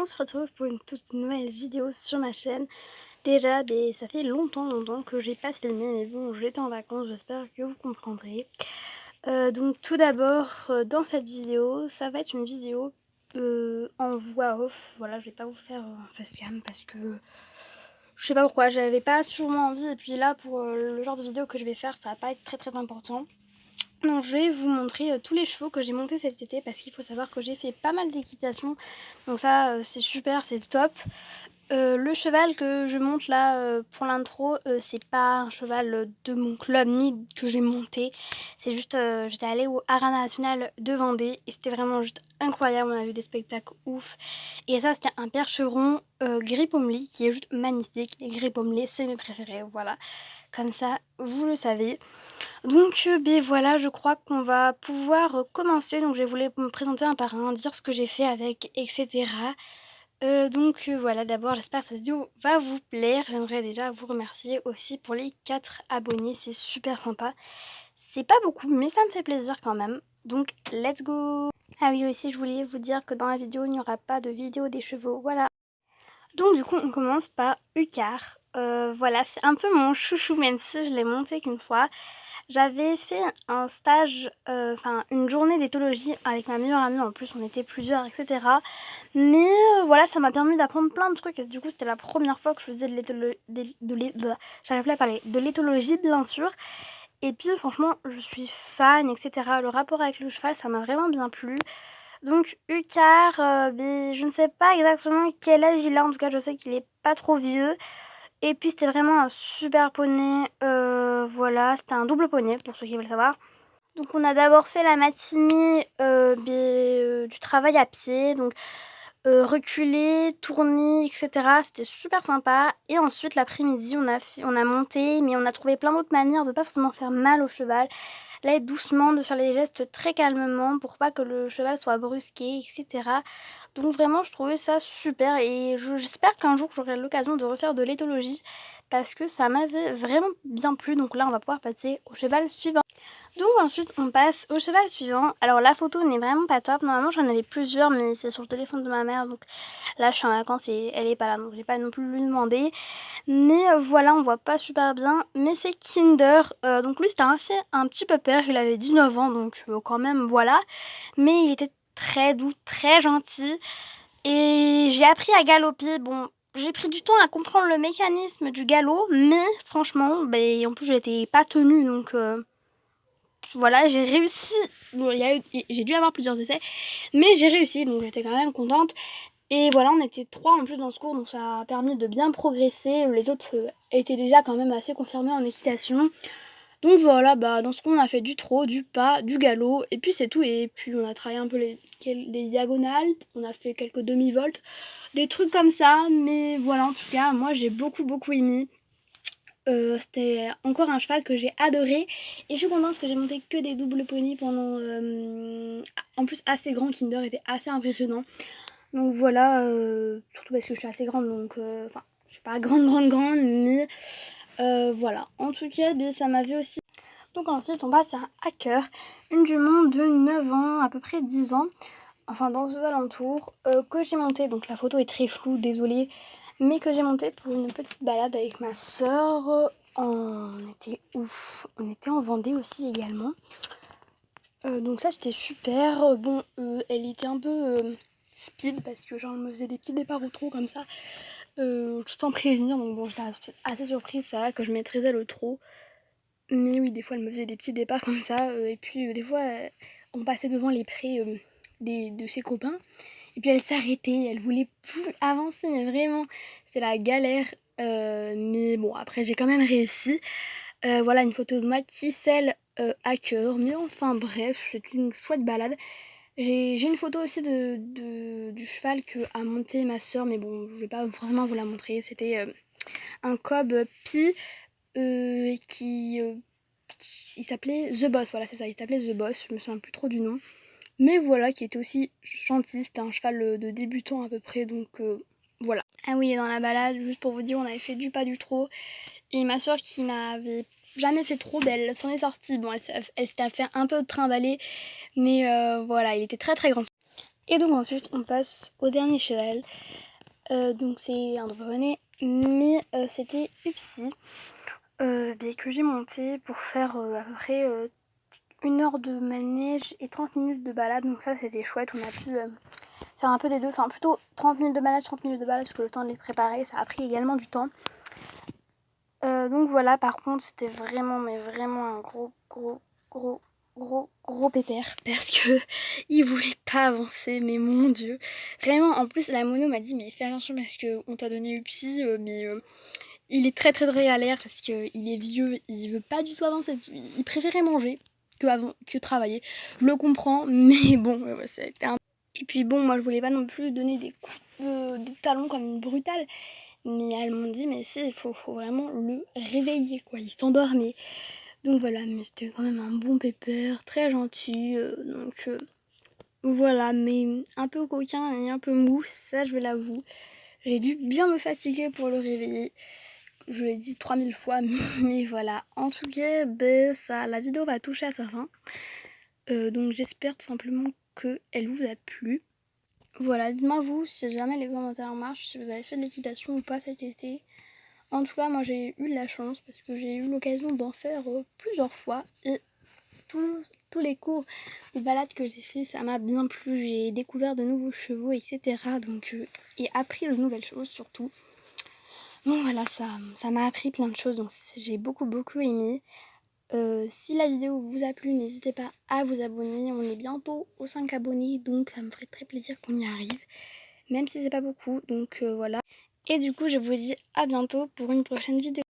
on se retrouve pour une toute nouvelle vidéo sur ma chaîne. Déjà, ça fait longtemps que j'ai pas filmé, mais bon, j'étais en vacances, j'espère que vous comprendrez. Donc tout d'abord, dans cette vidéo, ça va être une vidéo en voix off. Voilà, je vais pas vous faire en facecam parce que je sais pas pourquoi, j'avais pas sûrement envie. Et puis là, pour le genre de vidéo que je vais faire, ça va pas être très important. Donc je vais vous montrer tous les chevaux que j'ai montés cet été parce qu'il faut savoir que j'ai fait pas mal d'équitation. Donc ça c'est super, c'est top. Le cheval que je monte là pour l'intro, c'est pas un cheval de mon club ni que j'ai monté. C'est juste, j'étais allée au Haras National de Vendée et c'était vraiment juste incroyable. On a vu des spectacles ouf. Et ça c'était un percheron gris pommelé qui est juste magnifique. Les gris pommelés c'est mes préférés, voilà. Comme ça vous le savez. Donc voilà, je crois qu'on va pouvoir commencer. Donc je voulais me présenter un par un, dire ce que j'ai fait avec, etc. Voilà, d'abord j'espère que cette vidéo va vous plaire. J'aimerais déjà vous remercier aussi pour les 4 abonnés, c'est super sympa. C'est pas beaucoup mais ça me fait plaisir quand même. Donc let's go. Ah oui, aussi je voulais vous dire que dans la vidéo il n'y aura pas de vidéo des chevaux, voilà. Donc du coup on commence par Ucar. Voilà, c'est un peu mon chouchou même si je l'ai monté qu'une fois. J'avais fait un stage, une journée d'éthologie avec ma meilleure amie, en plus on était plusieurs, etc. Mais voilà, ça m'a permis d'apprendre plein de trucs et du coup c'était la première fois que je faisais j'arrive plus à parler, de l'éthologie bien sûr. Et puis franchement je suis fan, etc. Le rapport avec le cheval ça m'a vraiment bien plu. Donc Ucar, je ne sais pas exactement quel âge il a, en tout cas je sais qu'il est pas trop vieux. Et puis c'était vraiment un super poney, voilà, c'était un double poney pour ceux qui veulent savoir. Donc on a d'abord fait la matinée du travail à pied, donc reculer, tourner, etc. C'était super sympa. Et ensuite l'après-midi on a monté, mais on a trouvé plein d'autres manières de pas forcément faire mal au cheval. Là, doucement, de faire les gestes très calmement pour pas que le cheval soit brusqué, etc. Donc vraiment, je trouvais ça super et j'espère qu'un jour j'aurai l'occasion de refaire de l'éthologie parce que ça m'avait vraiment bien plu. Donc là, on va pouvoir passer au cheval suivant. Donc ensuite, on passe au cheval suivant. Alors la photo n'est vraiment pas top. Normalement, j'en avais plusieurs, mais c'est sur le téléphone de ma mère. Donc là, je suis en vacances et elle est pas là. Donc j'ai pas non plus lui demander. Mais voilà, on voit pas super bien. Mais c'est Kinder. Donc lui, c'était un petit peu père. Il avait 19 ans, donc quand même, voilà. Mais il était très doux, très gentil. Et j'ai appris à galoper. Bon, j'ai pris du temps à comprendre le mécanisme du galop. Mais franchement, en plus, j'étais pas tenue. Donc voilà, j'ai réussi. Bon, j'ai dû avoir plusieurs essais. Mais j'ai réussi, donc j'étais quand même contente. Et voilà, on était 3 en plus dans ce cours, donc ça a permis de bien progresser. Les autres étaient déjà quand même assez confirmés en équitation. Donc voilà, dans ce cours on a fait du trot, du pas, du galop, et puis c'est tout. Et puis on a travaillé un peu les diagonales, on a fait quelques demi-voltes, des trucs comme ça. Mais voilà, en tout cas, moi j'ai beaucoup aimé. C'était encore un cheval que j'ai adoré. Et je suis contente parce que j'ai monté que des doubles poneys pendant... en plus assez grand, Kinder était assez impressionnant. Donc voilà, surtout parce que je suis assez grande, donc enfin je suis pas grande, mais voilà. En tout cas, ça m'avait aussi... Donc ensuite on passe à Hacker, une jument de 9 ans, à peu près 10 ans, enfin dans ces alentours, que j'ai monté, donc la photo est très floue, désolée, mais que j'ai monté pour une petite balade avec ma soeur. On était ouf, on était en Vendée aussi également. Donc ça c'était super. Bon, elle était un peu speed parce que genre elle me faisait des petits départs au trot comme ça, sans prévenir. Donc bon, j'étais assez surprise, ça va, que je maîtrisais le trot. Mais oui, des fois elle me faisait des petits départs comme ça. Et puis des fois on passait devant les prés de ses copains. Et puis elle s'arrêtait, elle voulait plus avancer, mais vraiment c'est la galère. Mais bon, après j'ai quand même réussi. Voilà une photo de moi qui scelle à cœur. Mais enfin bref, c'est une chouette balade. J'ai une photo aussi du cheval que a monté ma soeur, mais bon, je vais pas forcément vous la montrer. C'était un cob pie il s'appelait The Boss, voilà c'est ça, il s'appelait The Boss, je me souviens plus trop du nom. Mais voilà, qui était aussi gentil, c'était un cheval de débutant à peu près, donc voilà. Ah oui, et dans la balade, juste pour vous dire, on avait fait du pas du trot. Et ma soeur qui n'avait jamais fait trop, elle s'en est sortie. Bon, elle s'était fait un peu de trimballer, mais voilà, il était très grand. Et donc ensuite on passe au dernier cheval. Donc c'est un Doberman, mais c'était Upsi que j'ai monté pour faire à peu près 1 heure de manège et 30 minutes de balade. Donc ça c'était chouette, on a pu faire un peu des deux, enfin plutôt 30 minutes de manège, 30 minutes de balade, parce que le temps de les préparer, ça a pris également du temps. Donc voilà, par contre c'était vraiment, mais vraiment un gros pépère, parce que il voulait pas avancer, mais mon dieu. Vraiment, en plus la mono m'a dit mais fais attention parce qu'on t'a donné Upsi, mais il est très galère parce qu'il est vieux, il veut pas du tout avancer, il préférait manger que travailler. Je le comprends, mais bon, c'était un... Et puis bon, moi je voulais pas non plus donner des coups de talon comme une brutale, mais elles m'ont dit mais si, il faut vraiment le réveiller quoi, il s'endormait. Donc voilà, mais c'était quand même un bon pépère, très gentil, donc voilà, mais un peu coquin et un peu mou, ça je l'avoue. J'ai dû bien me fatiguer pour le réveiller. Je l'ai dit 3000 fois, mais voilà. En tout cas, ça, la vidéo va toucher à sa fin. Donc j'espère tout simplement qu'elle vous a plu. Voilà, dites-moi vous si jamais les commentaires marchent, si vous avez fait de l'équitation ou pas cet été. En tout cas, moi j'ai eu de la chance parce que j'ai eu l'occasion d'en faire plusieurs fois. Et tous les cours de balade que j'ai fait, ça m'a bien plu. J'ai découvert de nouveaux chevaux, etc. Donc, et appris de nouvelles choses surtout. Donc voilà, ça m'a appris plein de choses, donc j'ai beaucoup aimé. Si la vidéo vous a plu, n'hésitez pas à vous abonner. On est bientôt aux 5 abonnés, donc ça me ferait très plaisir qu'on y arrive. Même si c'est pas beaucoup, donc voilà. Et du coup, je vous dis à bientôt pour une prochaine vidéo.